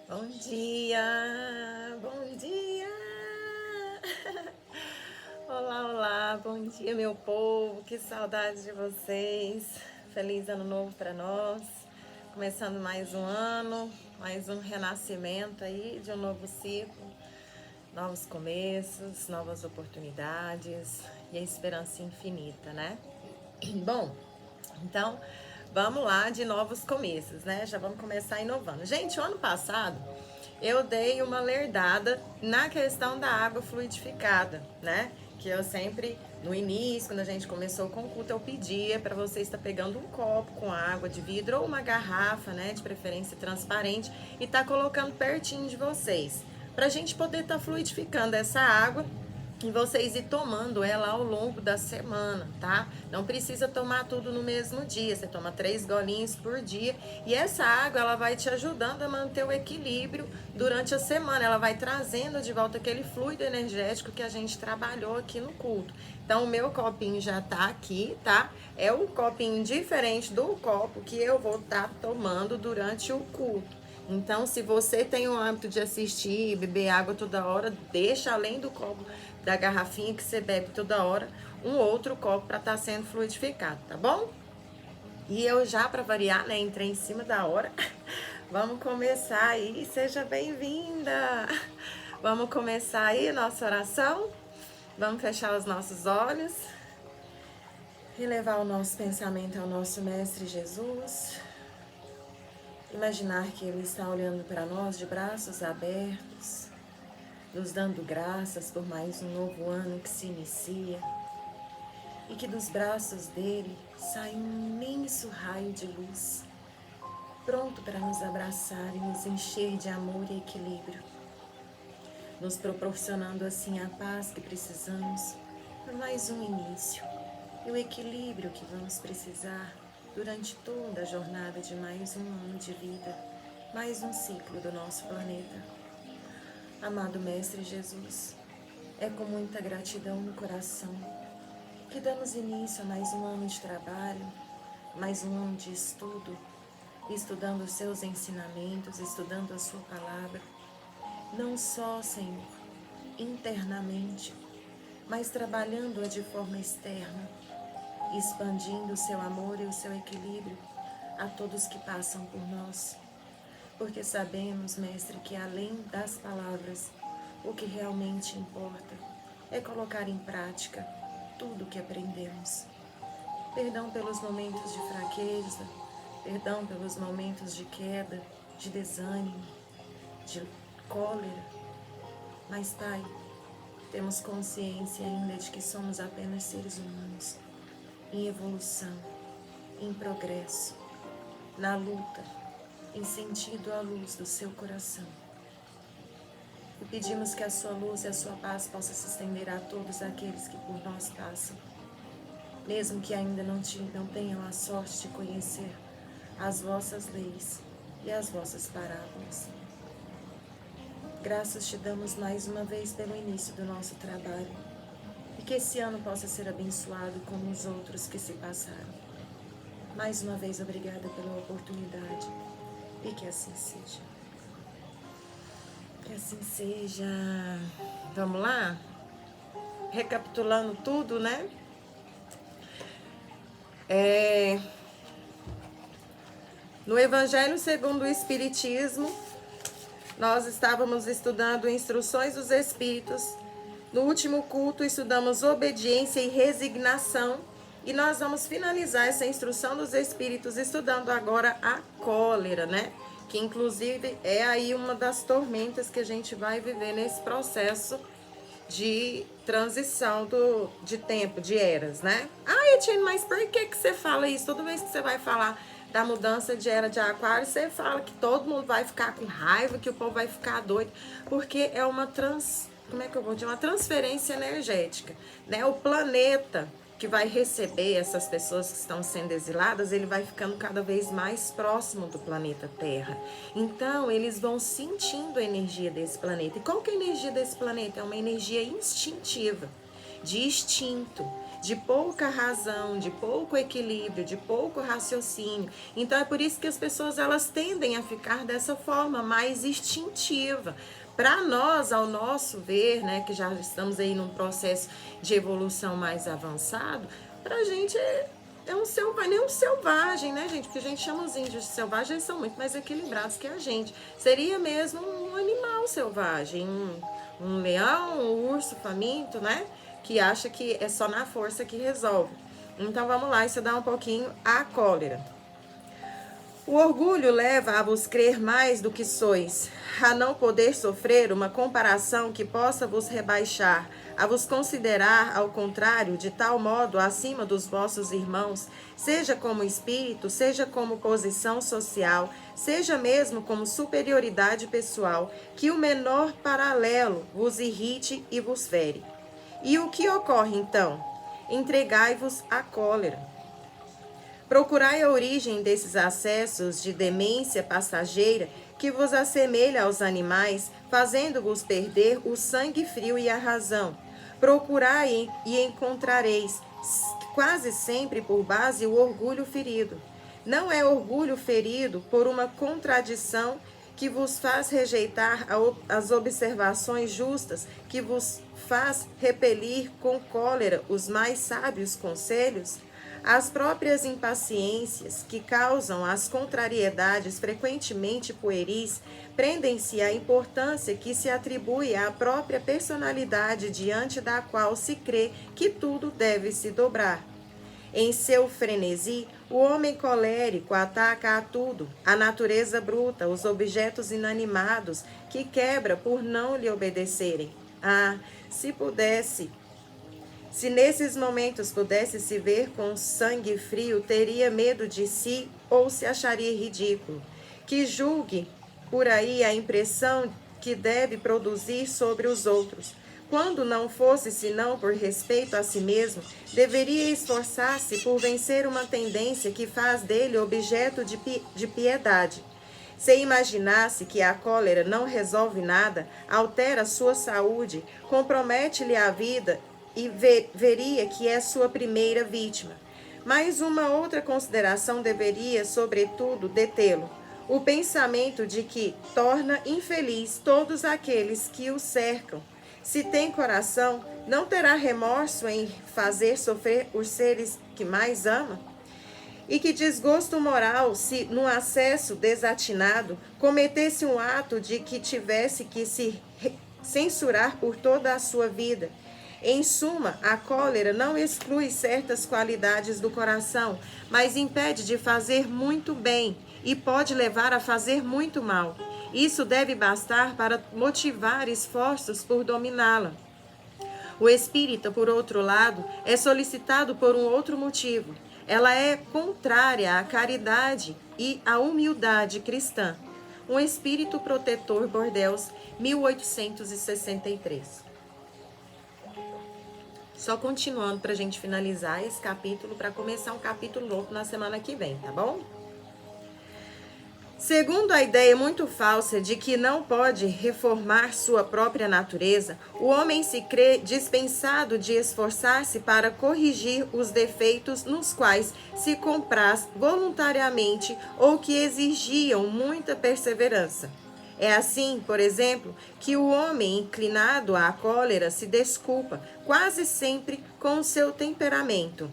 Bom dia, bom dia. Olá, olá, bom dia, meu povo. Que saudade de vocês. Feliz ano novo para nós. Começando mais um ano, mais um renascimento aí de um novo ciclo, novos começos, novas oportunidades e a esperança infinita, né? Bom, então, vamos lá de novos começos, né? Já vamos começar inovando. Gente, o ano passado eu dei uma lerdada na questão da água fluidificada, né? Que eu sempre, no início, quando a gente começou com o culto, eu pedia para você estar pegando um copo com água de vidro ou uma garrafa, né? De preferência transparente, e tá colocando pertinho de vocês, para a gente poder estar fluidificando essa água e vocês ir tomando ela ao longo da semana, tá? Não precisa tomar tudo no mesmo dia, você toma 3 golinhos por dia e essa água ela vai te ajudando a manter o equilíbrio durante a semana, ela vai trazendo de volta aquele fluido energético que a gente trabalhou aqui no culto. Então o meu copinho já tá aqui, tá? É um copinho diferente do copo que eu vou estar tomando durante o culto. Então, se você tem o hábito de assistir e beber água toda hora, deixa além do copo da garrafinha que você bebe toda hora, um outro copo para estar sendo fluidificado, tá bom? E eu já, para variar, né, entrei em cima da hora. Vamos começar aí, seja bem-vinda! Vamos começar aí a nossa oração? Vamos fechar os nossos olhos e levar o nosso pensamento ao nosso Mestre Jesus. Imaginar que Ele está olhando para nós de braços abertos, nos dando graças por mais um novo ano que se inicia, e que dos braços dele sai um imenso raio de luz, pronto para nos abraçar e nos encher de amor e equilíbrio, nos proporcionando assim a paz que precisamos por mais um início e o equilíbrio que vamos precisar durante toda a jornada de mais um ano de vida, mais um ciclo do nosso planeta. Amado Mestre Jesus, é com muita gratidão no coração que damos início a mais um ano de trabalho, mais um ano de estudo, estudando os seus ensinamentos, estudando a sua palavra, não só, Senhor, internamente, mas trabalhando-a de forma externa, expandindo o seu amor e o seu equilíbrio a todos que passam por nós. Porque sabemos, Mestre, que além das palavras, o que realmente importa é colocar em prática tudo o que aprendemos. Perdão pelos momentos de fraqueza, perdão pelos momentos de queda, de desânimo, de cólera. Mas, Pai, temos consciência ainda de que somos apenas seres humanos, em evolução, em progresso, na luta, em sentido à luz do seu coração. E pedimos que a sua luz e a sua paz possa se estender a todos aqueles que por nós passam, mesmo que ainda não tenham a sorte de conhecer as vossas leis e as vossas parábolas. Graças te damos mais uma vez pelo início do nosso trabalho e que esse ano possa ser abençoado como os outros que se passaram. Mais uma vez, obrigada pela oportunidade e que assim seja. Que assim seja. Vamos lá? Recapitulando tudo, né? No Evangelho segundo o Espiritismo, nós estávamos estudando Instruções dos Espíritos. No último culto, estudamos obediência e resignação. E nós vamos finalizar essa instrução dos Espíritos estudando agora a cólera, né? Que inclusive é aí uma das tormentas que a gente vai viver nesse processo de transição de tempo, de eras, né? Ah, Etienne, mas por que você fala isso? Toda vez que você vai falar da mudança de era de aquário, você fala que todo mundo vai ficar com raiva, que o povo vai ficar doido, porque é uma como é que eu vou dizer? Uma transferência energética, né? O planeta que vai receber essas pessoas que estão sendo exiladas, ele vai ficando cada vez mais próximo do planeta Terra. Então, eles vão sentindo a energia desse planeta. E qual que é a energia desse planeta? É uma energia instintiva, de instinto. de pouca razão, de pouco equilíbrio, de pouco raciocínio. Então é por isso que as pessoas elas tendem a ficar dessa forma mais instintiva. Para nós, ao nosso ver, né, que já estamos aí num processo de evolução mais avançado, para a gente é um selvagem, nem um selvagem, né, gente? Porque a gente chama os índios de selvagens, eles são muito mais equilibrados que a gente. Seria mesmo um animal selvagem, um leão, um urso faminto, né? Que acha que é só na força que resolve. Então vamos lá, isso dá um pouquinho a cólera. O orgulho leva a vos crer mais do que sois, a não poder sofrer uma comparação que possa vos rebaixar, a vos considerar, ao contrário, de tal modo acima dos vossos irmãos, seja como espírito, seja como posição social, seja mesmo como superioridade pessoal, que o menor paralelo vos irrite e vos fere. E o que ocorre então? Entregai-vos à cólera. Procurai a origem desses acessos de demência passageira que vos assemelha aos animais, fazendo-vos perder o sangue frio e a razão. Procurai e encontrareis, quase sempre por base, o orgulho ferido. Não é orgulho ferido por uma contradição que vos faz rejeitar as observações justas, que vos faz repelir com cólera os mais sábios conselhos? As próprias impaciências que causam as contrariedades frequentemente pueris prendem-se à importância que se atribui à própria personalidade diante da qual se crê que tudo deve se dobrar. Em seu frenesi, o homem colérico ataca a tudo, a natureza bruta, os objetos inanimados, que quebra por não lhe obedecerem. Ah, se nesses momentos pudesse se ver com sangue frio, teria medo de si ou se acharia ridículo. Que julgue por aí a impressão que deve produzir sobre os outros. Quando não fosse senão por respeito a si mesmo, deveria esforçar-se por vencer uma tendência que faz dele objeto de piedade. Se imaginasse que a cólera não resolve nada, altera sua saúde, compromete-lhe a vida e veria que é sua primeira vítima. Mas uma outra consideração deveria, sobretudo, detê-lo. O pensamento de que torna infeliz todos aqueles que o cercam. Se tem coração, não terá remorso em fazer sofrer os seres que mais ama? E que desgosto moral se, num acesso desatinado, cometesse um ato de que tivesse que se censurar por toda a sua vida. Em suma, a cólera não exclui certas qualidades do coração, mas impede de fazer muito bem e pode levar a fazer muito mal. Isso deve bastar para motivar esforços por dominá-la. O espírito, por outro lado, é solicitado por um outro motivo. Ela é contrária à caridade e à humildade cristã. Um espírito protetor, Bordeaux, 1863. Só continuando para a gente finalizar esse capítulo, para começar um capítulo novo na semana que vem, tá bom? Segundo a ideia muito falsa de que não pode reformar sua própria natureza, o homem se crê dispensado de esforçar-se para corrigir os defeitos nos quais se compraz voluntariamente ou que exigiam muita perseverança. É assim, por exemplo, que o homem inclinado à cólera se desculpa quase sempre com o seu temperamento.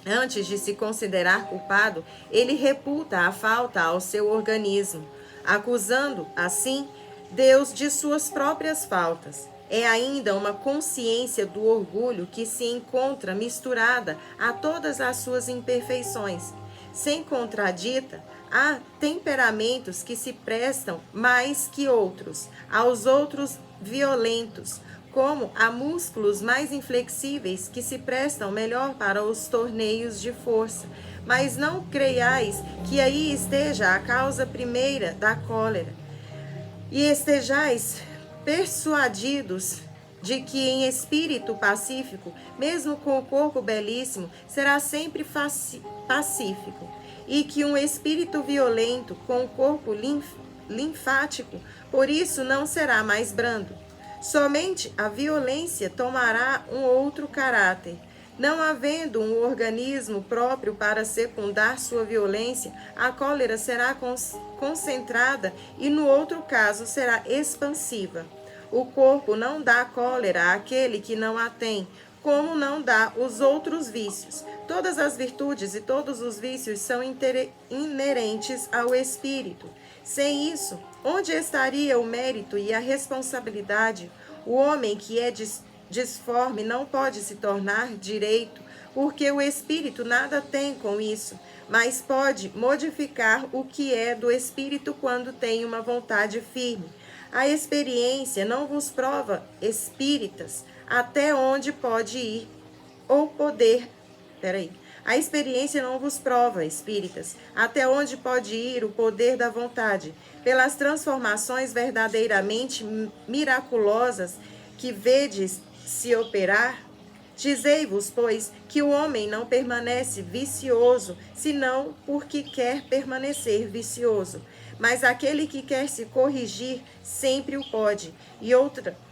Antes de se considerar culpado, ele reputa a falta ao seu organismo, acusando, assim, Deus de suas próprias faltas. É ainda uma consciência do orgulho que se encontra misturada a todas as suas imperfeições. Sem contradita, há temperamentos que se prestam mais que outros, aos outros violentos, como há músculos mais inflexíveis que se prestam melhor para os torneios de força. Mas não creiais que aí esteja a causa primeira da cólera, e estejais persuadidos de que em espírito pacífico, mesmo com o corpo belíssimo, será sempre pacífico, e que um espírito violento com o corpo linfático, por isso não será mais brando. Somente a violência tomará um outro caráter. Não havendo um organismo próprio para secundar sua violência, a cólera será concentrada e, no outro caso, será expansiva. O corpo não dá cólera àquele que não a tem, como não dá os outros vícios. Todas as virtudes e todos os vícios são inerentes ao espírito. Sem isso, onde estaria o mérito e a responsabilidade? O homem que é disforme não pode se tornar direito, porque o espírito nada tem com isso, mas pode modificar o que é do espírito quando tem uma vontade firme. A experiência não vos prova, espíritas, até onde pode ir ou poder. A experiência não vos prova, espíritas, até onde pode ir o poder da vontade, pelas transformações verdadeiramente miraculosas que vedes se operar. Dizei-vos, pois, que o homem não permanece vicioso, senão porque quer permanecer vicioso. Mas aquele que quer se corrigir, sempre o pode.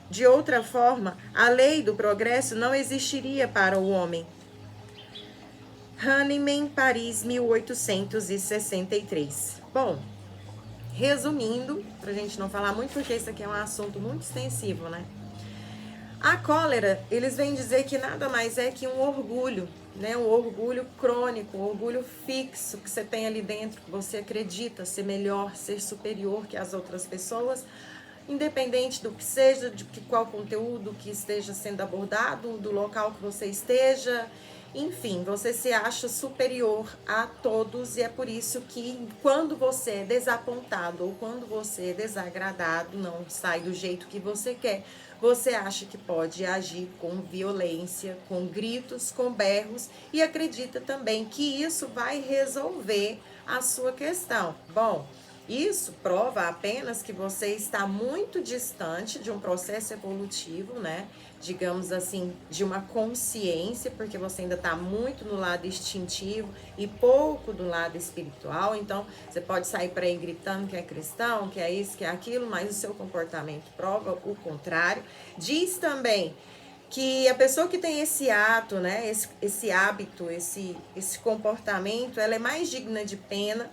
De outra forma, a lei do progresso não existiria para o homem. Hahnemann, Paris, 1863. Bom, resumindo, para a gente não falar muito, porque isso aqui é um assunto muito extensivo, né? A cólera, eles vêm dizer que nada mais é que um orgulho, né? Um orgulho crônico, um orgulho fixo que você tem ali dentro, que você acredita ser melhor, ser superior que as outras pessoas, independente do que seja, de qual conteúdo que esteja sendo abordado, do local que você esteja. Enfim, você se acha superior a todos e é por isso que quando você é desapontado ou quando você é desagradado, não sai do jeito que você quer, você acha que pode agir com violência, com gritos, com berros e acredita também que isso vai resolver a sua questão. Bom, isso prova apenas que você está muito distante de um processo evolutivo, né? Digamos assim, de uma consciência, porque você ainda está muito no lado instintivo e pouco do lado espiritual. Então, você pode sair por aí gritando que é cristão, que é isso, que é aquilo, mas o seu comportamento prova o contrário. Diz também que a pessoa que tem esse ato, né, esse hábito, esse comportamento, ela é mais digna de pena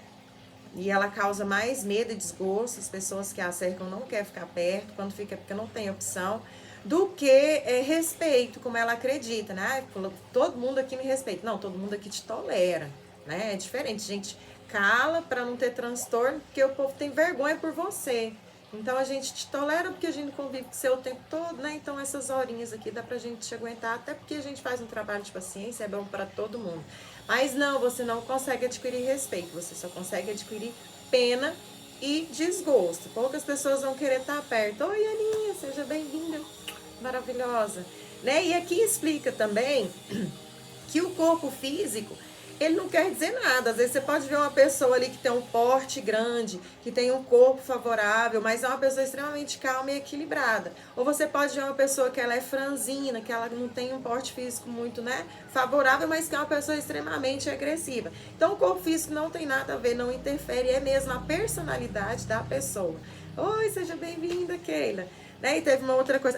e ela causa mais medo e desgosto. As pessoas que a cercam não querem ficar perto, quando fica porque não tem opção, do que respeito, como ela acredita, né? Todo mundo aqui me respeita. Não, todo mundo aqui te tolera, né? É diferente, gente. Cala para não ter transtorno, porque o povo tem vergonha por você. Então a gente te tolera porque a gente convive com você o tempo todo, né? Então essas horinhas aqui dá pra gente te aguentar, até porque a gente faz um trabalho de paciência, é bom para todo mundo. Mas não, você não consegue adquirir respeito, você só consegue adquirir pena e desgosto. Poucas pessoas vão querer estar perto. Oi, Aninha, seja bem-vinda. Maravilhosa. Né? E aqui explica também que o corpo físico, ele não quer dizer nada. Às vezes você pode ver uma pessoa ali que tem um porte grande, que tem um corpo favorável, mas é uma pessoa extremamente calma e equilibrada. Ou você pode ver uma pessoa que ela é franzina, que ela não tem um porte físico muito, né, favorável, mas que é uma pessoa extremamente agressiva. Então o corpo físico não tem nada a ver, não interfere, é mesmo a personalidade da pessoa. Oi, seja bem-vinda, Keila. Né? E teve uma outra coisa,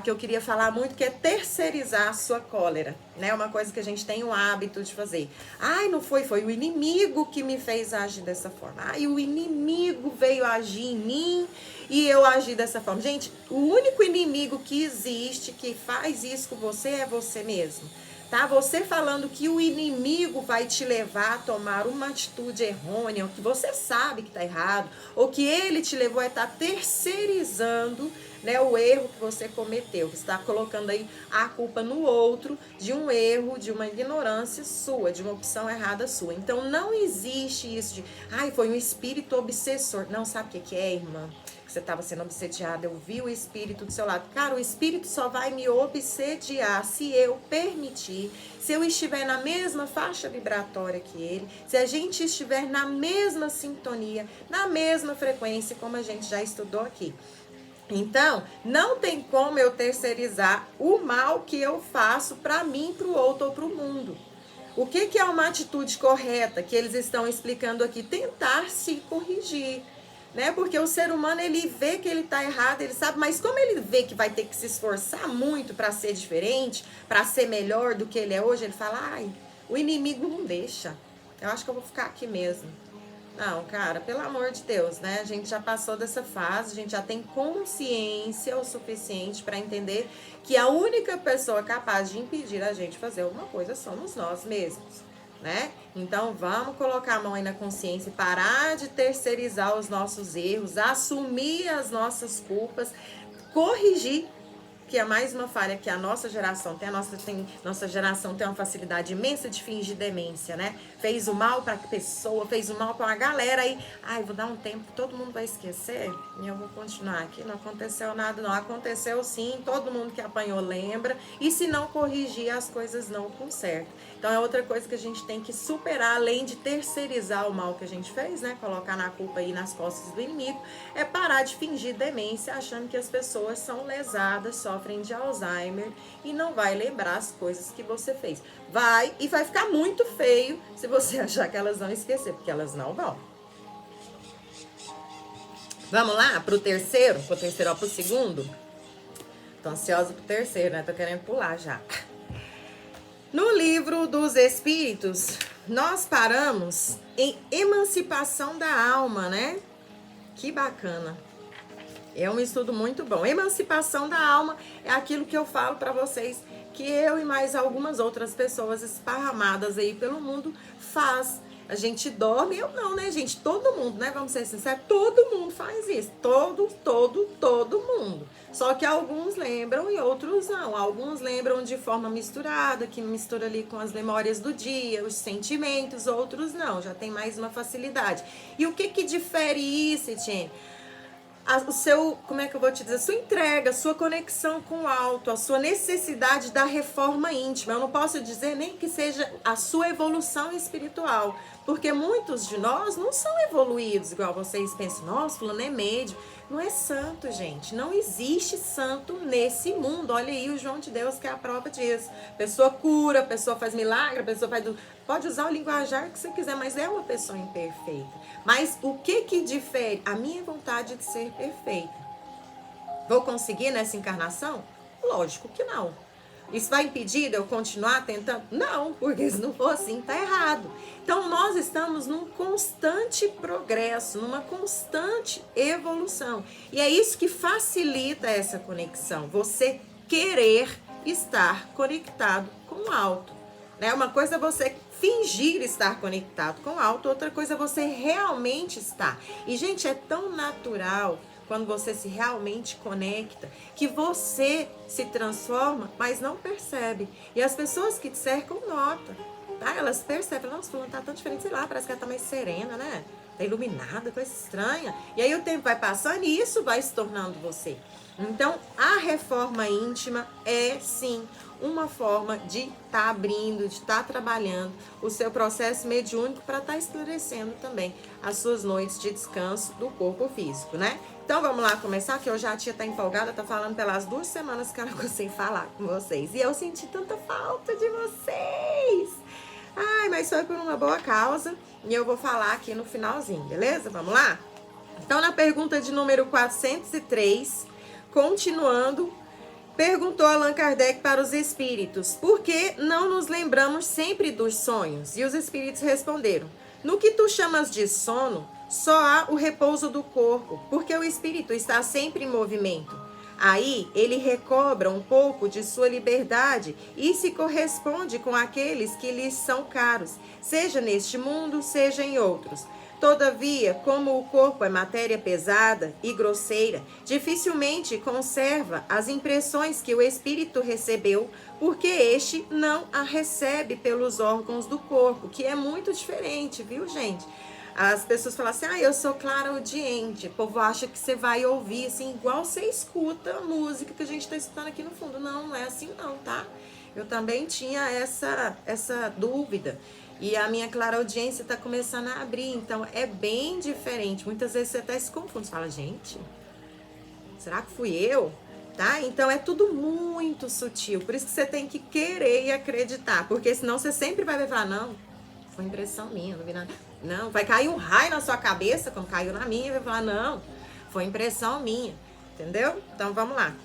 que eu queria falar muito, que é terceirizar a sua cólera, né? Uma coisa que a gente tem o hábito de fazer. Não foi o inimigo que me fez agir dessa forma. O inimigo veio agir em mim e eu agi dessa forma. Gente, o único inimigo que existe, que faz isso com você, é você mesmo. Tá? Você falando que o inimigo vai te levar a tomar uma atitude errônea, ou que você sabe que está errado, ou que ele te levou a estar terceirizando, né, o erro que você cometeu. Você está colocando aí a culpa no outro de um erro, de uma ignorância sua, de uma opção errada sua. Então não existe isso de, foi um espírito obsessor. Não, sabe o que é, irmã? Você estava sendo obsediada, eu vi o espírito do seu lado. Cara, o espírito só vai me obsediar se eu permitir, se eu estiver na mesma faixa vibratória que ele, se a gente estiver na mesma sintonia, na mesma frequência, como a gente já estudou aqui. Então, não tem como eu terceirizar o mal que eu faço para mim, para o outro ou para o mundo. O que é uma atitude correta que eles estão explicando aqui? Tentar se corrigir. né? Porque o ser humano, ele vê que ele tá errado, ele sabe, mas como ele vê que vai ter que se esforçar muito para ser diferente, para ser melhor do que ele é hoje, ele fala, ai, o inimigo não deixa. Eu acho que eu vou ficar aqui mesmo. Não, cara, pelo amor de Deus, né? A gente já passou dessa fase, a gente já tem consciência o suficiente para entender que a única pessoa capaz de impedir a gente fazer alguma coisa somos nós mesmos, né? Então vamos colocar a mão aí na consciência, parar de terceirizar os nossos erros, assumir as nossas culpas, corrigir, que é mais uma falha que a nossa geração tem. Nossa geração tem uma facilidade imensa de fingir demência, né? Fez o mal para a pessoa, fez o mal para uma galera aí. Ai, vou dar um tempo, todo mundo vai esquecer e eu vou continuar aqui. Não aconteceu nada, não. Aconteceu sim, todo mundo que apanhou lembra. E se não corrigir, as coisas não consertam. Então é outra coisa que a gente tem que superar, além de terceirizar o mal que a gente fez, né? Colocar na culpa aí nas costas do inimigo, é parar de fingir demência, achando que as pessoas são lesadas, sofrem de Alzheimer e não vai lembrar as coisas que você fez. Vai ficar muito feio se você achar que elas vão esquecer, porque elas não vão. Vamos lá pro terceiro? Pro segundo? Tô ansiosa pro terceiro, né? Tô querendo pular já. No livro dos Espíritos, nós paramos em emancipação da alma, né? Que bacana. É um estudo muito bom. Emancipação da alma é aquilo que eu falo para vocês, que eu e mais algumas outras pessoas esparramadas aí pelo mundo faz. A gente dorme, eu não, né, gente? Todo mundo, né? Vamos ser sinceros, todo mundo faz isso. Todo mundo. Só que alguns lembram e outros não. Alguns lembram de forma misturada, que mistura ali com as memórias do dia, os sentimentos, outros não. Já tem mais uma facilidade. E o que difere isso, Etienne? O seu, como é que eu vou te dizer, a sua entrega, a sua conexão com o alto, a sua necessidade da reforma íntima. Eu não posso dizer nem que seja a sua evolução espiritual, porque muitos de nós não são evoluídos, igual vocês pensam, nossa, fulano é médio. Não é santo, gente. Não existe santo nesse mundo. Olha aí o João de Deus, que é a prova disso. Pessoa cura, pessoa faz milagre, pessoa faz... Pode usar o linguajar que você quiser, mas é uma pessoa imperfeita. Mas o que difere? A minha vontade de ser perfeita. Vou conseguir nessa encarnação? Lógico que não. Isso vai impedir de eu continuar tentando? Não, porque se não for assim, tá errado. Então, nós estamos num constante progresso, numa constante evolução. E é isso que facilita essa conexão. Você querer estar conectado com o alto. Né? Uma coisa é você fingir estar conectado com o alto, outra coisa é você realmente estar. E, gente, é tão natural quando você se realmente conecta, que você se transforma, mas não percebe. E as pessoas que te cercam notam, tá? Elas percebem, nossa, fulano tá tão diferente, sei lá, parece que ela tá mais serena, né? Tá iluminada, coisa estranha. E aí o tempo vai passando e isso vai se tornando você. Então, a reforma íntima é, sim, uma forma de estar abrindo, de estar trabalhando o seu processo mediúnico para estar esclarecendo também as suas noites de descanso do corpo físico, né? Então, vamos lá começar, que eu já tinha tá empolgada, tá falando pelas 2 semanas que eu não consigo falar com vocês. E eu senti tanta falta de vocês. Ai, mas foi por uma boa causa e eu vou falar aqui no finalzinho, beleza? Vamos lá? Então, na pergunta de número 403, continuando, perguntou Allan Kardec para os espíritos: por que não nos lembramos sempre dos sonhos? E os espíritos responderam: no que tu chamas de sono, só há o repouso do corpo, porque o espírito está sempre em movimento. Aí ele recobra um pouco de sua liberdade e se corresponde com aqueles que lhes são caros, seja neste mundo, seja em outros. Todavia, como o corpo é matéria pesada e grosseira, dificilmente conserva as impressões que o espírito recebeu, porque este não a recebe pelos órgãos do corpo, que é muito diferente, viu, gente? As pessoas falam assim, eu sou claraaudiente. O povo acha que você vai ouvir, assim, igual você escuta a música que a gente está escutando aqui no fundo. Não é assim não, tá? Eu também tinha essa dúvida. E a minha clareaudiência está começando a abrir, então é bem diferente. Muitas vezes você até se confunde, você fala, gente, será que fui eu? Tá? Então é tudo muito sutil, por isso que você tem que querer e acreditar, porque senão você sempre vai falar, não, foi impressão minha, não vi nada. Não, vai cair um raio na sua cabeça, como caiu na minha, e vai falar, não, foi impressão minha. Entendeu? Então, vamos lá.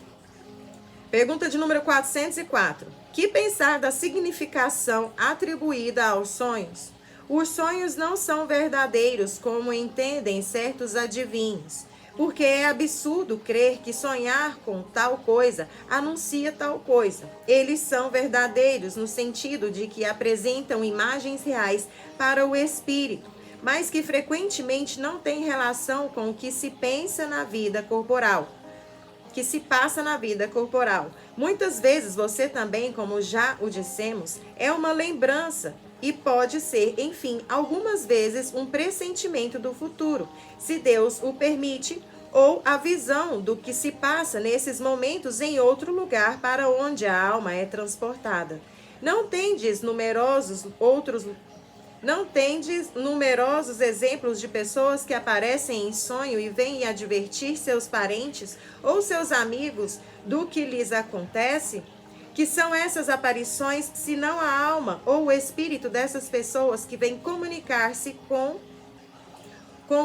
Pergunta de número 404. Que pensar da significação atribuída aos sonhos? Os sonhos não são verdadeiros, como entendem certos adivinhos, porque é absurdo crer que sonhar com tal coisa anuncia tal coisa. Eles são verdadeiros no sentido de que apresentam imagens reais para o espírito, mas que frequentemente não têm relação com o que se pensa na vida corporal. Que se passa na vida corporal. Muitas vezes você também, como já o dissemos, é uma lembrança e pode ser, enfim, algumas vezes um pressentimento do futuro, se Deus o permite, ou a visão do que se passa nesses momentos em outro lugar para onde a alma é transportada. Não tendes numerosos exemplos de pessoas que aparecem em sonho e vêm advertir seus parentes ou seus amigos do que lhes acontece? Que são essas aparições, senão a alma ou o espírito dessas pessoas que vêm comunicar-se com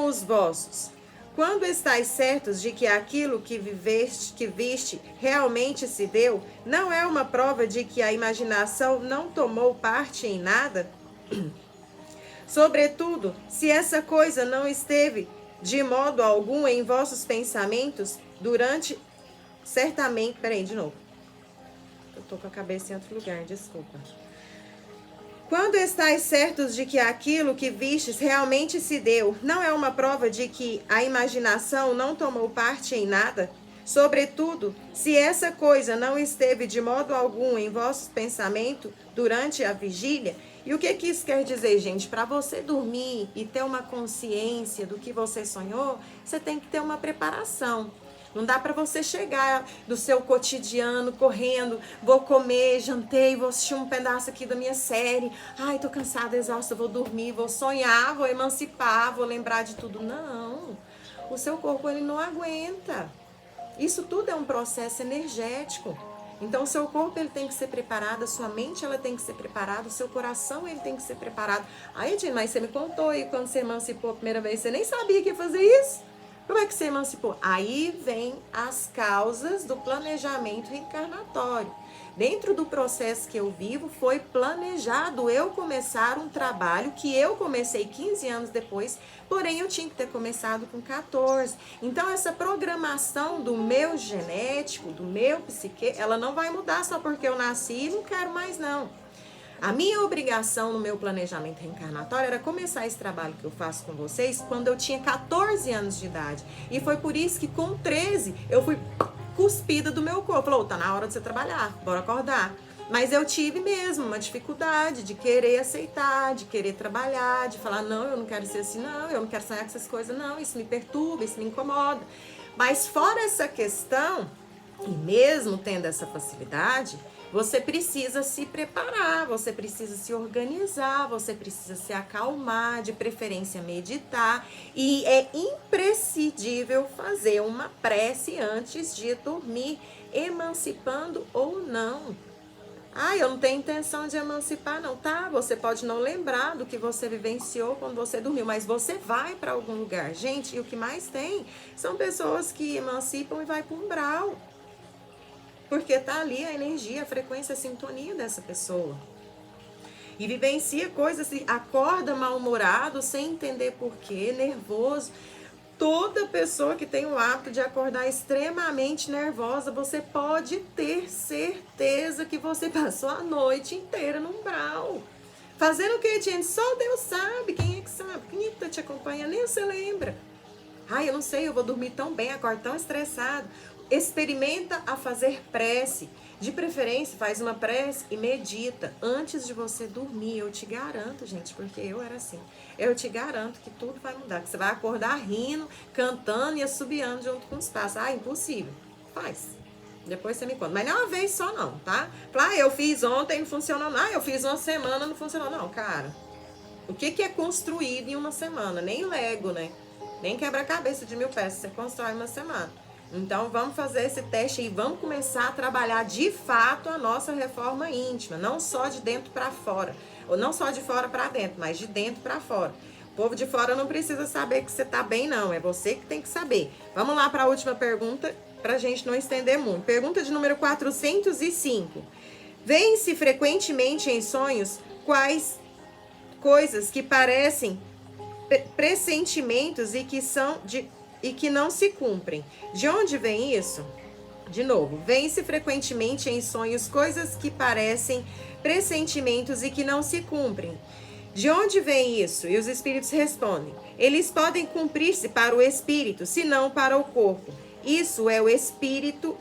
os vossos? Quando estáis certos de que aquilo que viste realmente se deu, não é uma prova de que a imaginação não tomou parte em nada? Sobretudo, se essa coisa não esteve de modo algum em vossos pensamentos durante certamente... Peraí, de novo. Eu tô com a cabeça em outro lugar, desculpa. Quando estáis certos de que aquilo que vistes realmente se deu, não é uma prova de que a imaginação não tomou parte em nada? Sobretudo, se essa coisa não esteve de modo algum em vossos pensamentos durante a vigília. E o que isso quer dizer, gente? Para você dormir e ter uma consciência do que você sonhou, você tem que ter uma preparação. Não dá para você chegar do seu cotidiano correndo, vou comer, jantei, vou assistir um pedaço aqui da minha série. Ai, tô cansada, exausta, vou dormir, vou sonhar, vou emancipar, vou lembrar de tudo. Não, o seu corpo ele não aguenta. Isso tudo é um processo energético. Então, o seu corpo ele tem que ser preparado, a sua mente ela tem que ser preparada, o seu coração ele tem que ser preparado. Aí, Edinho, mas você me contou aí quando você emancipou a primeira vez, você nem sabia que ia fazer isso? Como é que você emancipou? Aí vem as causas do planejamento reencarnatório. Dentro do processo que eu vivo, foi planejado eu começar um trabalho que eu comecei 15 anos depois, porém eu tinha que ter começado com 14. Então, essa programação do meu genético, do meu psique, ela não vai mudar só porque eu nasci e não quero mais, não. A minha obrigação no meu planejamento reencarnatório era começar esse trabalho que eu faço com vocês quando eu tinha 14 anos de idade. E foi por isso que com 13 eu fui cuspida do meu corpo. Falou, tá na hora de você trabalhar, bora acordar. Mas eu tive mesmo uma dificuldade de querer aceitar, de querer trabalhar, de falar, não, eu não quero ser assim, não, eu não quero sonhar com essas coisas, não, isso me perturba, isso me incomoda. Mas fora essa questão, e mesmo tendo essa facilidade, você precisa se preparar, você precisa se organizar, você precisa se acalmar, de preferência meditar. E é imprescindível fazer uma prece antes de dormir, emancipando ou não. Ah, eu não tenho intenção de emancipar, não. Tá, você pode não lembrar do que você vivenciou quando você dormiu, mas você vai para algum lugar. Gente, e o que mais tem são pessoas que emancipam e vai para o umbral. Porque tá ali a energia, a frequência, a sintonia dessa pessoa. E vivencia coisas assim, acorda mal-humorado, sem entender porquê, nervoso. Toda pessoa que tem o hábito de acordar extremamente nervosa, você pode ter certeza que você passou a noite inteira no umbral. Fazendo o que, gente? Só Deus sabe. Quem é que sabe? Quem é que tá te acompanhando? Nem você lembra. Ai, eu não sei, eu vou dormir tão bem, acordo tão estressado. Experimenta a fazer prece. De preferência, faz uma prece e medita antes de você dormir. Eu te garanto, gente, porque eu era assim. Eu te garanto que tudo vai mudar. Que você vai acordar rindo, cantando e assobiando junto com os passos. Ah, impossível. Faz. Depois você me conta. Mas não é uma vez só não, tá? Fala, eu fiz ontem, não funcionou. Ah, eu fiz uma semana, não funcionou. Não, cara. O que é construído em uma semana? Nem Lego, né? Nem quebra-cabeça de 1000 peças você constrói em uma semana. Então, vamos fazer esse teste e vamos começar a trabalhar de fato a nossa reforma íntima. Não só de dentro para fora. Ou não só de fora para dentro, mas de dentro para fora. povo de fora não precisa saber que você tá bem, não. É você que tem que saber. Vamos lá para a última pergunta, pra gente não estender muito. Pergunta de número 405. Vêem-se frequentemente em sonhos quais coisas que parecem pressentimentos e que não se cumprem. De onde vem isso? De novo, vêem-se frequentemente em sonhos coisas que parecem pressentimentos e que não se cumprem. De onde vem isso? E os espíritos respondem: eles podem cumprir-se para o espírito, se não para o corpo. Isso é o espírito,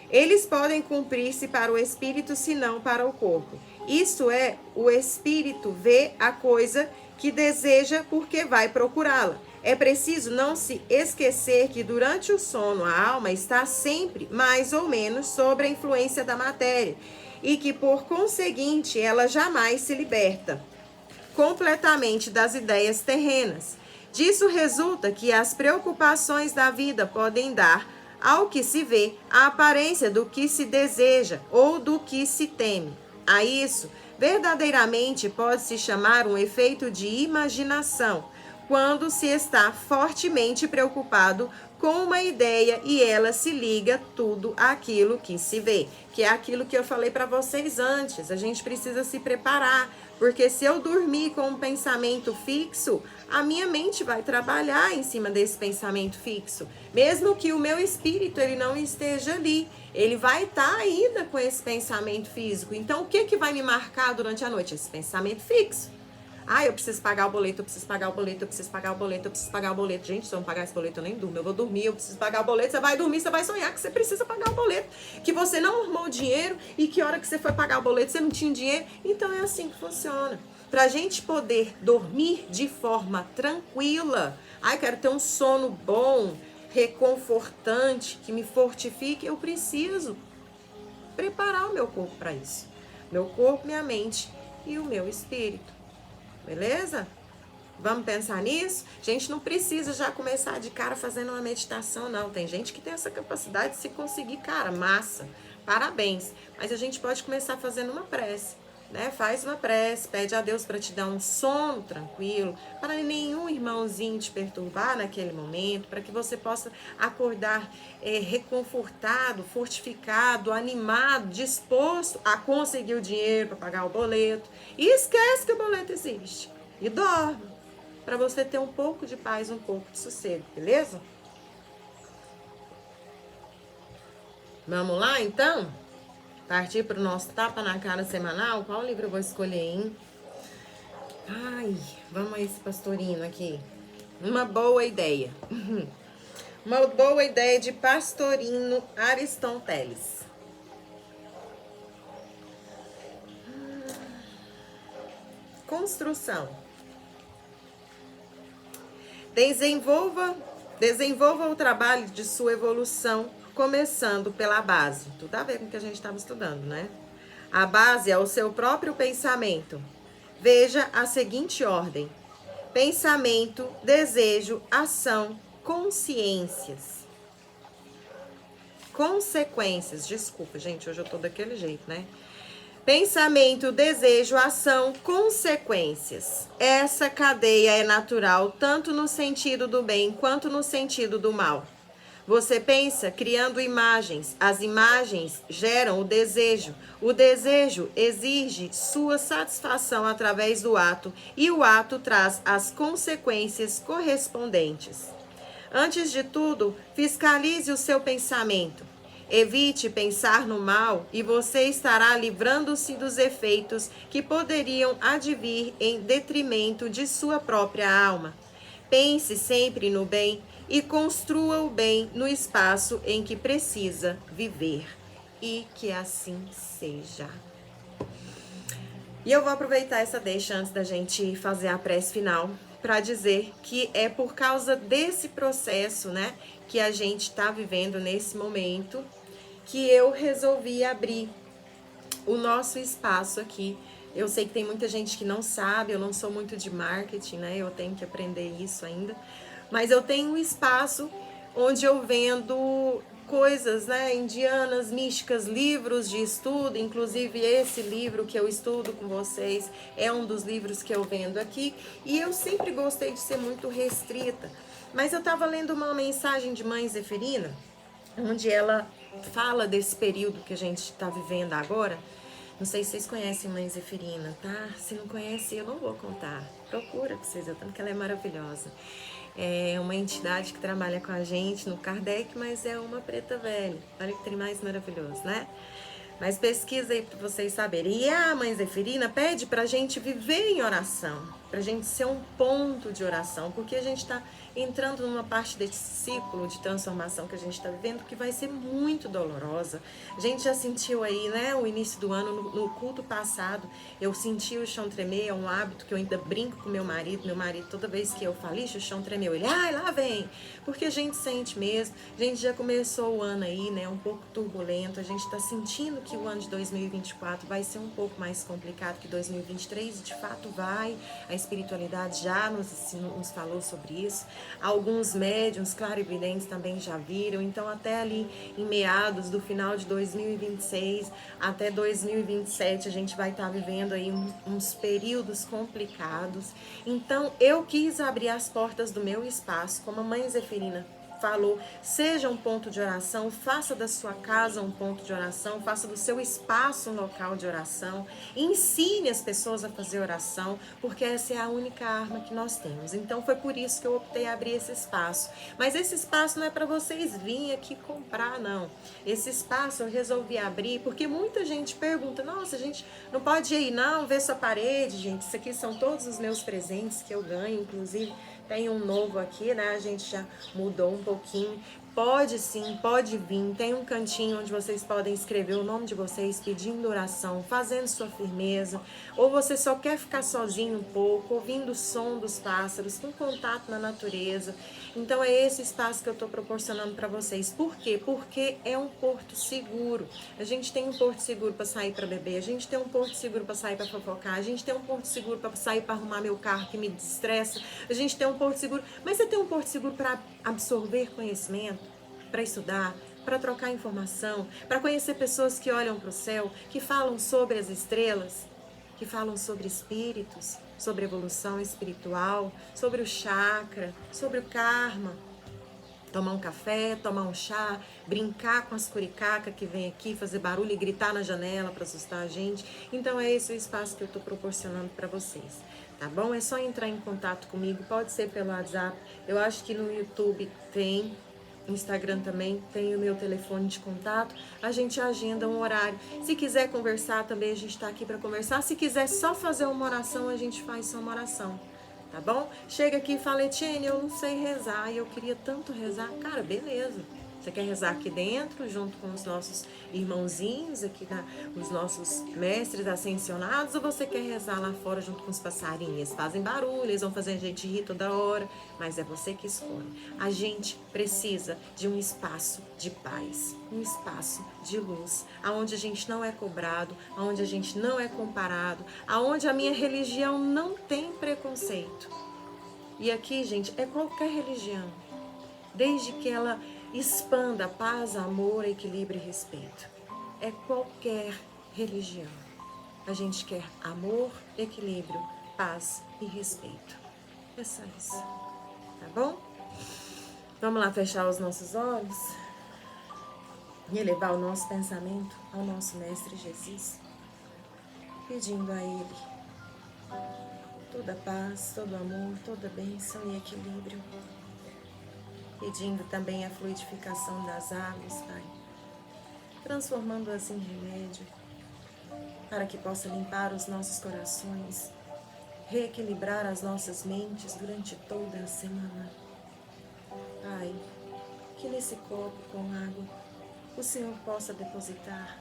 eles podem cumprir-se para o espírito, se não para o corpo. Isso é, o espírito vê a coisa que deseja porque vai procurá-la. É preciso não se esquecer que durante o sono a alma está sempre, mais ou menos, sob a influência da matéria e que, por conseguinte, ela jamais se liberta completamente das ideias terrenas. Disso resulta que as preocupações da vida podem dar ao que se vê a aparência do que se deseja ou do que se teme. A isso, verdadeiramente, pode-se chamar um efeito de imaginação, quando se está fortemente preocupado com uma ideia e ela se liga tudo àquilo que se vê, que é aquilo que eu falei para vocês antes. A gente precisa se preparar, porque se eu dormir com um pensamento fixo, a minha mente vai trabalhar em cima desse pensamento fixo, mesmo que o meu espírito ele não esteja ali, ele vai estar ainda com esse pensamento físico. Então, o que vai me marcar durante a noite? Esse pensamento fixo. Ah, eu preciso pagar o boleto, eu preciso pagar o boleto, eu preciso pagar o boleto, eu preciso pagar o boleto. Gente, se eu não pagar esse boleto, eu nem durmo. Eu vou dormir, eu preciso pagar o boleto. Você vai dormir, você vai sonhar que você precisa pagar o boleto. Que você não arrumou o dinheiro e que hora que você foi pagar o boleto, você não tinha dinheiro. Então, é assim que funciona. Pra gente poder dormir de forma tranquila. Ai, quero ter um sono bom, reconfortante, que me fortifique. Eu preciso preparar o meu corpo para isso. Meu corpo, minha mente e o meu espírito. Beleza? Vamos pensar nisso? A gente não precisa já começar de cara fazendo uma meditação, não. Tem gente que tem essa capacidade de se conseguir, cara, massa. Parabéns. Mas a gente pode começar fazendo uma prece, né? Faz uma prece, pede a Deus para te dar um sono tranquilo, para nenhum irmãozinho te perturbar naquele momento, para que você possa acordar reconfortado, fortificado, animado, disposto a conseguir o dinheiro para pagar o boleto. E esquece que o boleto existe. E dorme, para você ter um pouco de paz, um pouco de sossego, beleza? Vamos lá, então? Partir para o nosso Tapa na Cara semanal? Qual livro eu vou escolher, hein? Ai, vamos a esse pastorino aqui. Uma boa ideia. Uma boa ideia de Pastorino Ariston Teles. Construção. Desenvolva o trabalho de sua evolução, começando pela base. Tudo a ver com o que a gente estava estudando, né? A base é o seu próprio pensamento. Veja a seguinte ordem: pensamento, desejo, ação, consciências. Consequências. Desculpa, gente, hoje eu tô daquele jeito, né? Pensamento, desejo, ação, consequências. Essa cadeia é natural tanto no sentido do bem quanto no sentido do mal. Você pensa criando imagens. As imagens geram o desejo exige sua satisfação através do ato e o ato traz as consequências correspondentes. Antes de tudo, fiscalize o seu pensamento. Evite pensar no mal e você estará livrando-se dos efeitos que poderiam advir em detrimento de sua própria alma. Pense sempre no bem e construa o bem no espaço em que precisa viver. E que assim seja. E eu vou aproveitar essa deixa antes da gente fazer a prece final para dizer que é por causa desse processo, né, que a gente está vivendo nesse momento, que eu resolvi abrir o nosso espaço aqui. Eu sei que tem muita gente que não sabe, eu não sou muito de marketing, né? Eu tenho que aprender isso ainda. Mas eu tenho um espaço onde eu vendo coisas, né, indianas, místicas, livros de estudo, inclusive esse livro que eu estudo com vocês é um dos livros que eu vendo aqui, e eu sempre gostei de ser muito restrita. Mas eu estava lendo uma mensagem de Mãe Zeferina, onde ela fala desse período que a gente está vivendo agora. Não sei se vocês conhecem Mãe Zeferina, tá? Se não conhece, eu não vou contar. Procura pra vocês, tanto que ela é maravilhosa. É uma entidade que trabalha com a gente no Kardec, mas é uma preta velha. Olha que tem mais maravilhoso, né? Mas pesquisa aí para vocês saberem. E a Mãe Zeferina pede pra gente viver em oração, pra gente ser um ponto de oração, porque a gente está entrando numa parte desse ciclo de transformação que a gente está vivendo que vai ser muito dolorosa. A gente já sentiu aí, né, o início do ano, no culto passado, eu senti o chão tremer, é um hábito que eu ainda brinco com meu marido. Meu marido, toda vez que eu falo, ixi, o chão tremeu, ele, ai, lá vem, porque a gente sente mesmo. A gente já começou o ano aí, né, um pouco turbulento, a gente está sentindo que o ano de 2024 vai ser um pouco mais complicado que 2023, e de fato vai. A espiritualidade já nos falou sobre isso. Alguns médiuns clarividentes também já viram. Então, até ali em meados do final de 2026 até 2027, a gente vai estar vivendo aí uns períodos complicados. Então, eu quis abrir as portas do meu espaço, como a Mãe Zeferina falou, seja um ponto de oração, faça da sua casa um ponto de oração, faça do seu espaço um local de oração, ensine as pessoas a fazer oração, porque essa é a única arma que nós temos. Então foi por isso que eu optei a abrir esse espaço. Mas esse espaço não é para vocês virem aqui comprar, não. Esse espaço eu resolvi abrir porque muita gente pergunta, nossa, a gente não pode ir não, ver sua parede, gente. Isso aqui são todos os meus presentes que eu ganho, inclusive tem um novo aqui, né? A gente já mudou um pouquinho. Pode sim, pode vir. Tem um cantinho onde vocês podem escrever o nome de vocês, pedindo oração, fazendo sua firmeza. Ou você só quer ficar sozinho um pouco, ouvindo o som dos pássaros, com contato na natureza. Então é esse espaço que eu estou proporcionando para vocês. Por quê? Porque é um porto seguro. A gente tem um porto seguro para sair para beber, a gente tem um porto seguro para sair para fofocar, a gente tem um porto seguro para sair para arrumar meu carro que me desestressa, a gente tem um porto seguro. Mas você tem um porto seguro para absorver conhecimento, para estudar, para trocar informação, para conhecer pessoas que olham para o céu, que falam sobre as estrelas, que falam sobre espíritos, sobre evolução espiritual, sobre o chakra, sobre o karma. Tomar um café, tomar um chá, brincar com as curicacas que vem aqui, fazer barulho e gritar na janela para assustar a gente. Então é esse o espaço que eu estou proporcionando para vocês, tá bom? É só entrar em contato comigo, pode ser pelo WhatsApp. Eu acho que no YouTube tem, no Instagram também tem o meu telefone de contato. A gente agenda um horário. Se quiser conversar também, a gente está aqui para conversar. Se quiser só fazer uma oração, a gente faz só uma oração. Tá bom? Chega aqui e fala, Etienne, eu não sei rezar e eu queria tanto rezar. Cara, beleza. Você quer rezar aqui dentro, junto com os nossos irmãozinhos, aqui os nossos mestres ascensionados, ou você quer rezar lá fora junto com os passarinhos? Eles fazem barulho, eles vão fazer a gente rir toda hora, mas é você que escolhe. A gente precisa de um espaço de paz, um espaço de luz, aonde a gente não é cobrado, aonde a gente não é comparado, aonde a minha religião não tem preconceito. E aqui, gente, é qualquer religião, desde que ela expanda paz, amor, equilíbrio e respeito. É qualquer religião. A gente quer amor, equilíbrio, paz e respeito. É só isso. Tá bom? Vamos lá fechar os nossos olhos e elevar o nosso pensamento ao nosso Mestre Jesus, pedindo a Ele toda paz, todo amor, toda bênção e equilíbrio. Pedindo também a fluidificação das águas, Pai, transformando-as em remédio, para que possa limpar os nossos corações, reequilibrar as nossas mentes durante toda a semana. Pai, que nesse copo com água o Senhor possa depositar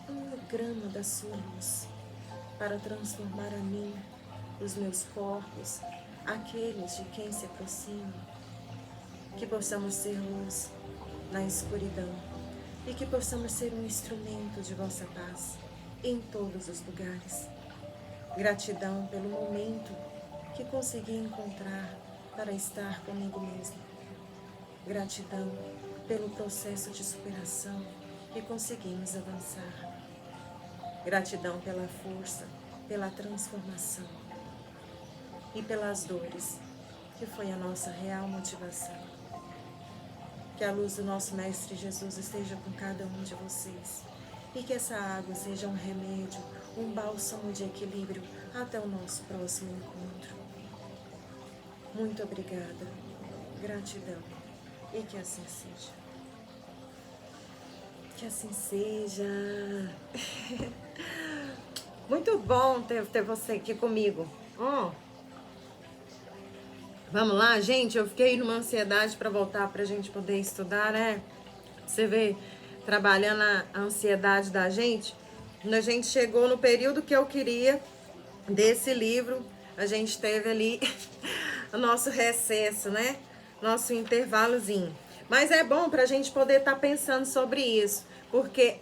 uma grama da sua luz, para transformar a mim, os meus corpos, aqueles de quem se aproximam, que possamos ser luz na escuridão e que possamos ser um instrumento de vossa paz em todos os lugares. Gratidão pelo momento que consegui encontrar para estar comigo mesmo. Gratidão pelo processo de superação que conseguimos avançar. Gratidão pela força, pela transformação e pelas dores, que foi a nossa real motivação. Que a luz do nosso Mestre Jesus esteja com cada um de vocês e que essa água seja um remédio, um bálsamo de equilíbrio até o nosso próximo encontro. Muito obrigada, gratidão e que assim seja. Que assim seja. Muito bom ter você aqui comigo. Vamos lá, gente. Eu fiquei numa ansiedade para voltar para a gente poder estudar, né? Você vê, trabalhando a ansiedade da gente. Quando a gente chegou no período que eu queria desse livro, a gente teve ali o nosso recesso, né? Nosso intervalozinho. Mas é bom para a gente poder estar pensando sobre isso. Porque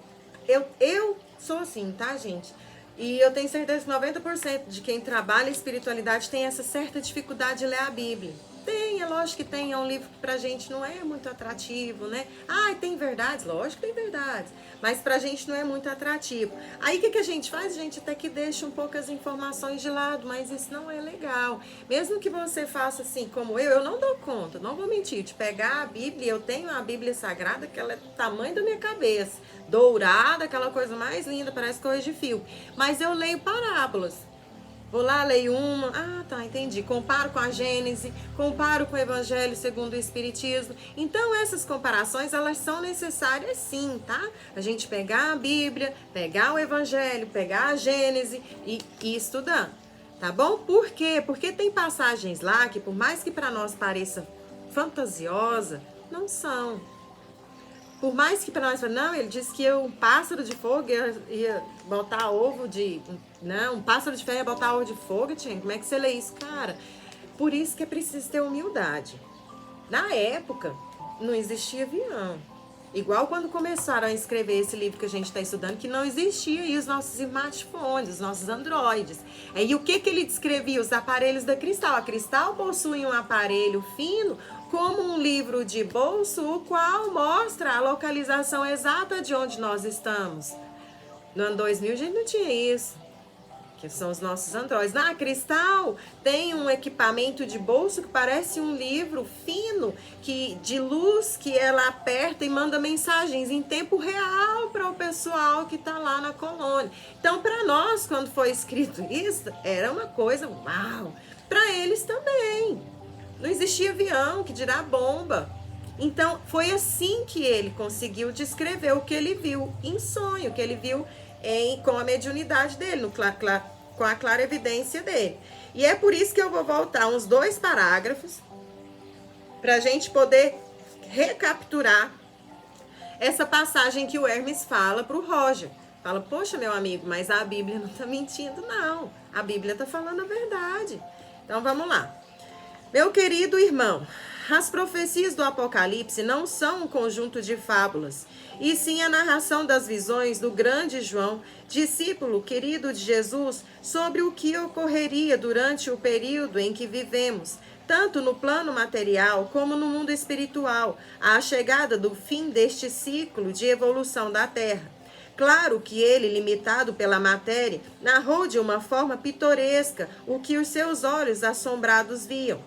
eu sou assim, tá, gente? E eu tenho certeza que 90% de quem trabalha em espiritualidade tem essa certa dificuldade de ler a Bíblia. Tem, é lógico que tem, é um livro que pra gente não é muito atrativo, né? Ah, tem verdades? Lógico que tem verdades, mas pra gente não é muito atrativo. Aí o que a gente faz? A gente até que deixa um pouco as informações de lado, mas isso não é legal. Mesmo que você faça assim como eu não dou conta, não vou mentir, de pegar a Bíblia, eu tenho a Bíblia Sagrada, que ela é do tamanho da minha cabeça, dourada, aquela coisa mais linda, parece coisa de fio. Mas eu leio parábolas. Vou lá, leio uma, tá, entendi. Comparo com a Gênese, comparo com o Evangelho segundo o Espiritismo. Então, essas comparações, elas são necessárias sim, tá? A gente pegar a Bíblia, pegar o Evangelho, pegar a Gênese e ir estudando, tá bom? Por quê? Porque tem passagens lá que, por mais que para nós pareça fantasiosa, não são. Por mais que para nós, não, ele disse que um pássaro de fogo ia botar ovo de... Não, um pássaro de ferro ia botar ovo de fogo, tia. Como é que você lê isso? Cara, por isso que é preciso ter humildade. Na época, não existia avião. Igual quando começaram a escrever esse livro que a gente está estudando, que não existia aí os nossos smartphones, os nossos androides. E o que ele descrevia? Os aparelhos da Cristal. A Cristal possui um aparelho fino, como um livro de bolso, o qual mostra a localização exata de onde nós estamos. No ano 2000 a gente não tinha isso, que são os nossos androides. Na Cristal tem um equipamento de bolso que parece um livro fino, de luz, que ela aperta e manda mensagens em tempo real para o pessoal que está lá na colônia. Então, para nós, quando foi escrito isso, era uma coisa, uau! Para eles também. Não existia avião, que dirá bomba. Então, foi assim que ele conseguiu descrever o que ele viu em sonho, o que ele viu com a mediunidade dele, com a clara evidência dele. E é por isso que eu vou voltar uns 2 parágrafos para a gente poder recapturar essa passagem que o Hermes fala para o Roger. Fala, poxa, meu amigo, mas a Bíblia não está mentindo, não. A Bíblia está falando a verdade. Então, vamos lá. Meu querido irmão, as profecias do Apocalipse não são um conjunto de fábulas, e sim a narração das visões do grande João, discípulo querido de Jesus, sobre o que ocorreria durante o período em que vivemos, tanto no plano material como no mundo espiritual, à chegada do fim deste ciclo de evolução da Terra. Claro que ele, limitado pela matéria, narrou de uma forma pitoresca o que os seus olhos assombrados viam.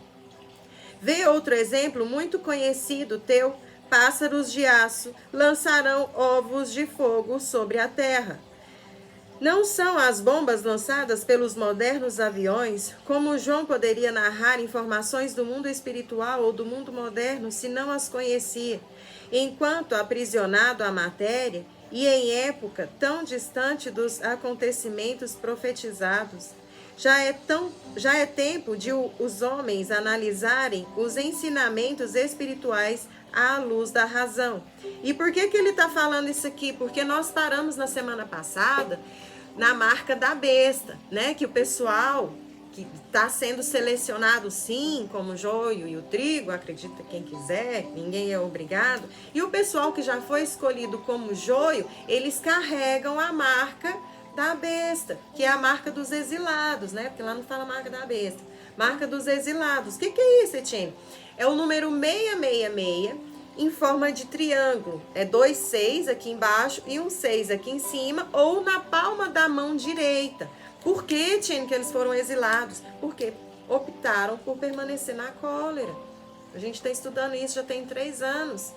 Vê outro exemplo muito conhecido teu: pássaros de aço lançarão ovos de fogo sobre a terra. Não são as bombas lançadas pelos modernos aviões, como João poderia narrar informações do mundo espiritual ou do mundo moderno se não as conhecia, enquanto aprisionado à matéria e em época tão distante dos acontecimentos profetizados. Já é tempo de os homens analisarem os ensinamentos espirituais à luz da razão. E por que ele está falando isso aqui? Porque nós paramos na semana passada na marca da besta, né? Que o pessoal que está sendo selecionado sim, como o joio e o trigo, acredita quem quiser, ninguém é obrigado. E o pessoal que já foi escolhido como joio, eles carregam a marca da besta, que é a marca dos exilados, né? Porque lá não fala marca da besta. Marca dos exilados. O que é isso, Etienne? É o número 666 em forma de triângulo. É 2 6 aqui embaixo e um 6 aqui em cima ou na palma da mão direita. Por que, Tine, que eles foram exilados? Porque optaram por permanecer na cólera. A gente está estudando isso já tem 3 anos.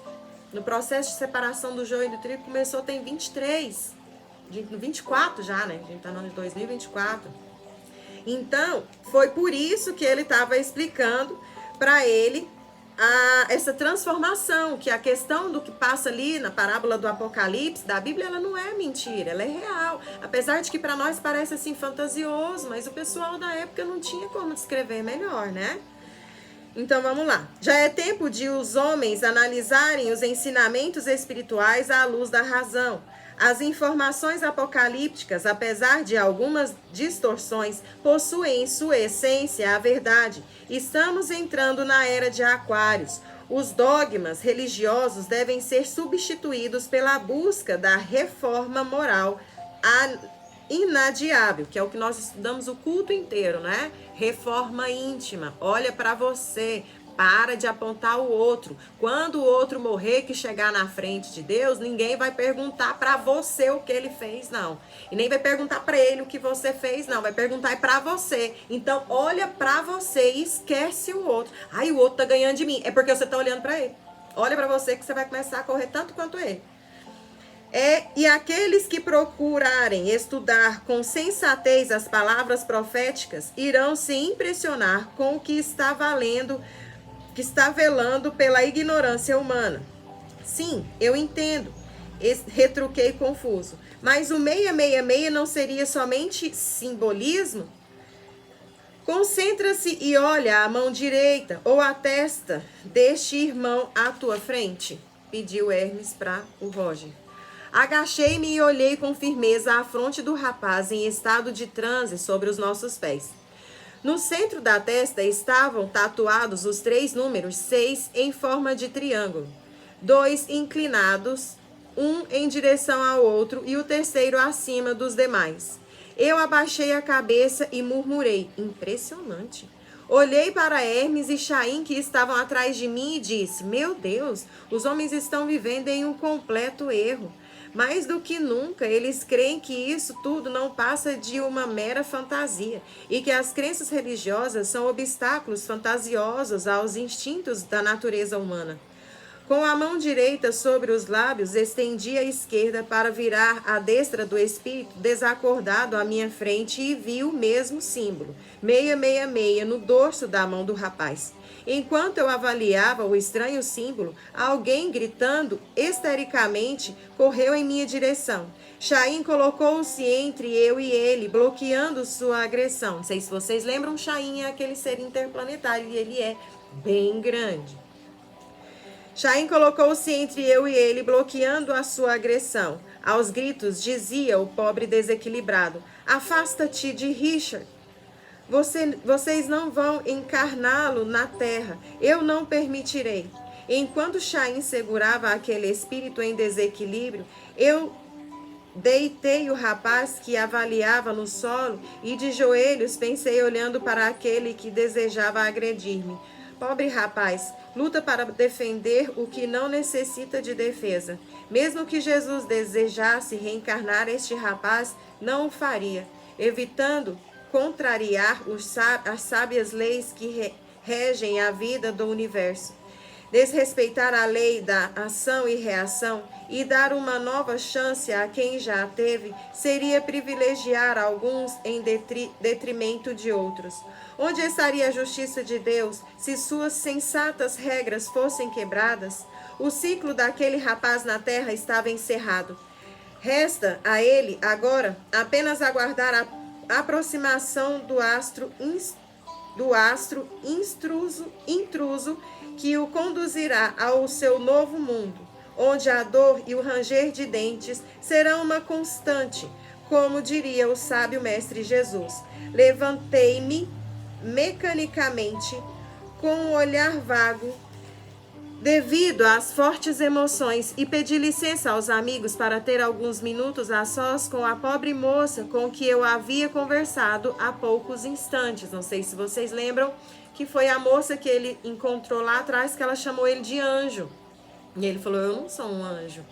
No processo de separação do joio e do trigo começou tem 23. No 24 já, né? A gente está no ano de 2024. Então, foi por isso que ele estava explicando para ele essa transformação, que a questão do que passa ali na parábola do Apocalipse, da Bíblia, ela não é mentira, ela é real. Apesar de que para nós parece assim fantasioso, mas o pessoal da época não tinha como descrever melhor, né? Então vamos lá. Já é tempo de os homens analisarem os ensinamentos espirituais à luz da razão. As informações apocalípticas, apesar de algumas distorções, possuem em sua essência a verdade. Estamos entrando na era de Aquários. Os dogmas religiosos devem ser substituídos pela busca da reforma moral inadiável, que é o que nós estudamos o culto inteiro, né? Reforma íntima. Olha para você. Para de apontar o outro. Quando o outro morrer, que chegar na frente de Deus, ninguém vai perguntar para você o que ele fez, não. E nem vai perguntar para ele o que você fez, não. Vai perguntar para você. Então, olha para você e esquece o outro. Ai, o outro tá ganhando de mim. É porque você tá olhando para ele. Olha para você que você vai começar a correr tanto quanto ele. E aqueles que procurarem estudar com sensatez as palavras proféticas irão se impressionar com o que está velando pela ignorância humana. Sim, eu entendo, retruquei confuso. Mas o 666 não seria somente simbolismo? Concentra-se e olha a mão direita ou a testa deste irmão à tua frente, pediu Hermes para o Roger. Agachei-me e olhei com firmeza a fronte do rapaz em estado de transe sobre os nossos pés. No centro da testa estavam tatuados os 3 números 6 em forma de triângulo, 2 inclinados, um em direção ao outro e o terceiro acima dos demais. Eu abaixei a cabeça e murmurei, impressionante. Olhei para Hermes e Chaim que estavam atrás de mim e disse, meu Deus, os homens estão vivendo em um completo erro. Mais do que nunca, eles creem que isso tudo não passa de uma mera fantasia e que as crenças religiosas são obstáculos fantasiosos aos instintos da natureza humana. Com a mão direita sobre os lábios, estendi a esquerda para virar a destra do espírito desacordado à minha frente e vi o mesmo símbolo, 666, no dorso da mão do rapaz. Enquanto eu avaliava o estranho símbolo, alguém gritando histericamente correu em minha direção. Chaim colocou-se entre eu e ele, bloqueando sua agressão. Não sei se vocês lembram, Chaim é aquele ser interplanetário e ele é bem grande. Chaim colocou-se entre eu e ele, bloqueando a sua agressão. Aos gritos, dizia o pobre desequilibrado, afasta-te de Richard. Vocês não vão encarná-lo na terra. Eu não permitirei. Enquanto Chaim segurava aquele espírito em desequilíbrio, eu deitei o rapaz que avaliava no solo e de joelhos pensei olhando para aquele que desejava agredir-me. Pobre rapaz, luta para defender o que não necessita de defesa. Mesmo que Jesus desejasse reencarnar este rapaz, não o faria, evitando contrariar as sábias leis que regem a vida do universo. Desrespeitar a lei da ação e reação e dar uma nova chance a quem já a teve seria privilegiar alguns em detrimento de outros. Onde estaria a justiça de Deus se suas sensatas regras fossem quebradas? O ciclo daquele rapaz na terra estava encerrado. Resta a ele, agora, apenas aguardar a aproximação do astro intruso que o conduzirá ao seu novo mundo, onde a dor e o ranger de dentes serão uma constante, como diria o sábio mestre Jesus. Levantei-me mecanicamente, com um olhar vago, devido às fortes emoções, e pedi licença aos amigos para ter alguns minutos a sós com a pobre moça com que eu havia conversado há poucos instantes. Não sei se vocês lembram que foi a moça que ele encontrou lá atrás, que ela chamou ele de anjo. E ele falou: eu não sou um anjo.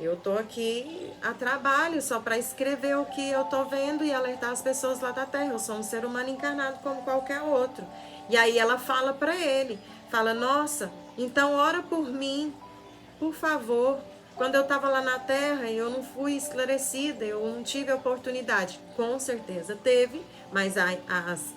Eu tô aqui a trabalho só para escrever o que eu tô vendo e alertar as pessoas lá da terra. Eu sou um ser humano encarnado como qualquer outro. E aí ela fala para ele, fala: nossa, então ora por mim, por favor. Quando eu estava lá na terra, eu não fui esclarecida, eu não tive a oportunidade. Com certeza teve, mas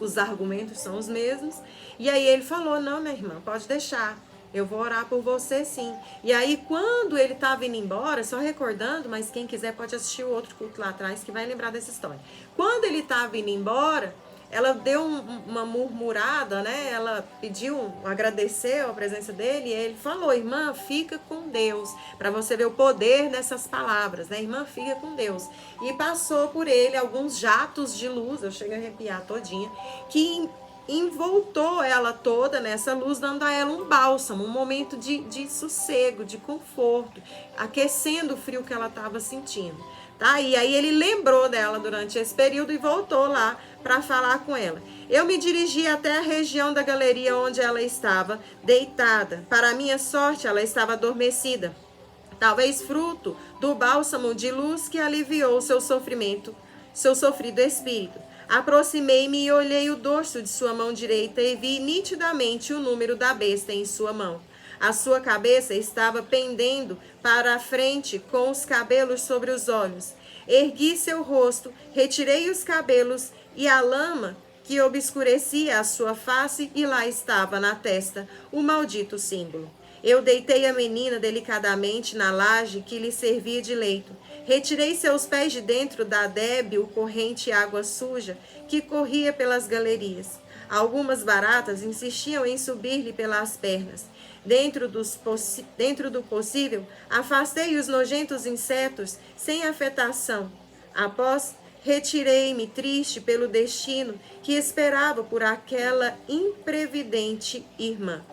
os argumentos são os mesmos. E aí ele falou: não, minha irmã, pode deixar. Eu vou orar por você sim. E aí, quando ele estava indo embora, só recordando, mas quem quiser pode assistir o outro culto lá atrás que vai lembrar dessa história. Quando ele estava indo embora, ela deu uma murmurada, né? Ela pediu, agradeceu a presença dele e ele falou: irmã, fica com Deus. Para você ver o poder dessas palavras, né? Irmã, fica com Deus. E passou por ele alguns jatos de luz, eu chego a arrepiar todinha, que envoltou ela toda nessa luz, dando a ela um bálsamo, um momento de sossego, de conforto, aquecendo o frio que ela estava sentindo. Tá? E aí ele lembrou dela durante esse período e voltou lá para falar com ela. Eu me dirigi até a região da galeria onde ela estava deitada. Para minha sorte, ela estava adormecida, talvez fruto do bálsamo de luz que aliviou seu sofrimento, seu sofrido espírito. Aproximei-me e olhei o dorso de sua mão direita e vi nitidamente o número da besta em sua mão. A sua cabeça estava pendendo para a frente com os cabelos sobre os olhos. Ergui seu rosto, retirei os cabelos e a lama que obscurecia a sua face, e lá estava na testa o maldito símbolo. Eu deitei a menina delicadamente na laje que lhe servia de leito. Retirei seus pés de dentro da débil corrente água suja que corria pelas galerias. Algumas baratas insistiam em subir-lhe pelas pernas. Dentro do possível, afastei os nojentos insetos sem afetação. Após, retirei-me triste pelo destino que esperava por aquela imprevidente irmã.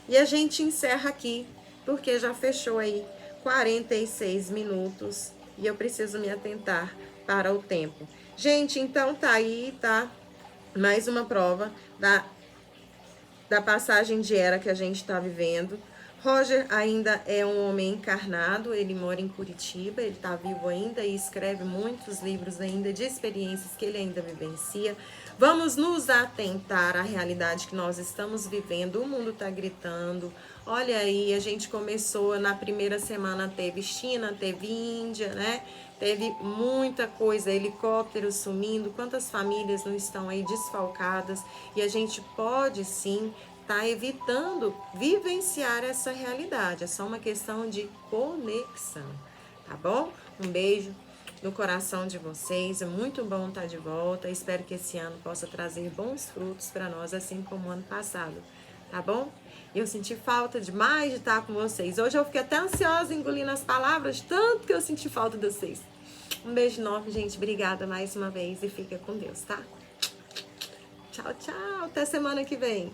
E a gente encerra aqui, porque já fechou aí 46 minutos e eu preciso me atentar para o tempo. Gente, então tá aí, tá? Mais uma prova da passagem de era que a gente está vivendo. Roger ainda é um homem encarnado, ele mora em Curitiba, ele está vivo ainda e escreve muitos livros ainda de experiências que ele ainda vivencia. Vamos nos atentar à realidade que nós estamos vivendo. O mundo está gritando. Olha aí, a gente começou na primeira semana, teve China, teve Índia, né? Teve muita coisa, helicópteros sumindo, quantas famílias não estão aí desfalcadas, e a gente pode sim estar evitando vivenciar essa realidade. É só uma questão de conexão, tá bom? Um beijo no coração de vocês, é muito bom estar de volta. Espero que esse ano possa trazer bons frutos para nós, assim como o ano passado, tá bom? Eu senti falta demais de estar com vocês. Hoje eu fiquei até ansiosa engolindo as palavras, tanto que eu senti falta de vocês. Um beijo enorme, gente. Obrigada mais uma vez e fica com Deus, tá? Tchau, tchau. Até semana que vem.